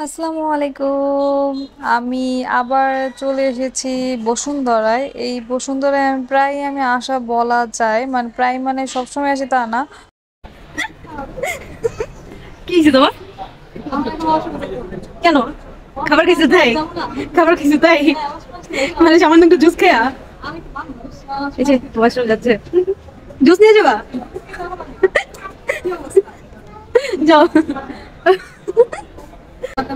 আসসালামু আলাইকুম। আমি আবার চলে এসেছি বসুন্ধরায়। এই বসুন্ধরায় আমি আসা বলা যায়, মানে প্রায় মানে সবসময় আসি তা না। কি হয়েছে তোমার? কেন? খাবার খাইছো তাই? খাবার খাইছো তাই? মানে সামান্য একটু জুস খেয়া? এই যে ওয়াশরুম যাচ্ছে, জুস নিয়ে যাবা? যাও।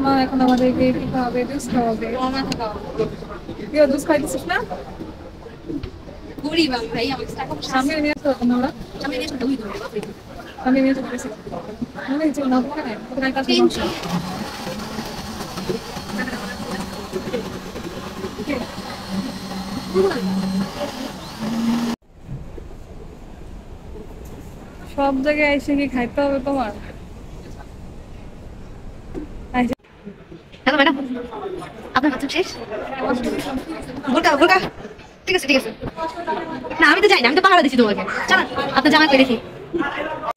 মা এখন আমাদেরকে কি খাওয়াবে? জুস খাওয়াবে। কেউ জুস খাইতেছিস না? গরিব আমি ভাই, আমাকে টাকা পয়সা সামনে নিয়ে আসতে হবে না ওরা। আমি নিয়ে চলতে হইতো। সামনে নিয়ে আসতে পারছি। মনে হচ্ছে না ওখানে ওখানে কাছে বসে। সব জায়গায় এসে কি খাইতে হবে তোমার? হ্যালো ম্যাডাম, আপনার বাথরুম শেষ? বোরকা বোরকা, ঠিক আছে ঠিক আছে। না আমি তো যাই না, আমি তো পাহারা দিচ্ছি তোমাকে। চালান আপনার জামা করে দেখি।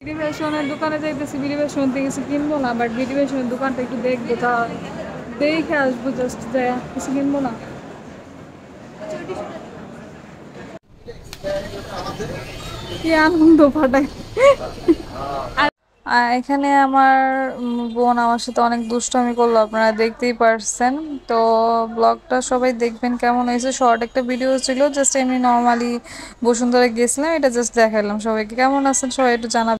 বিডি ফ্যাশনের দোকানে যাইতেছি, বিডি ফ্যাশন থেকে কিছু কিনবো না, বাট বিডি ফ্যাশনের দোকানটা একটু দেখবো, তা দেখে আসবো, জাস্ট যায় কিছু কিনবো না। কি আনন্দ ফাটাই। এখানে আমার বোন আমার সাথে অনেক দুষ্টামি করলো, আপনারা দেখতেই পারছেন। তো ব্লগটা সবাই দেখবেন কেমন হয়েছে। শর্ট একটা ভিডিও ছিল, জাস্ট এমনি নর্মালি বসুন্ধরা গেছিলাম, এটা জাস্ট দেখালাম সবাইকে। কেমন আছেন সবাই একটু জানাবেন।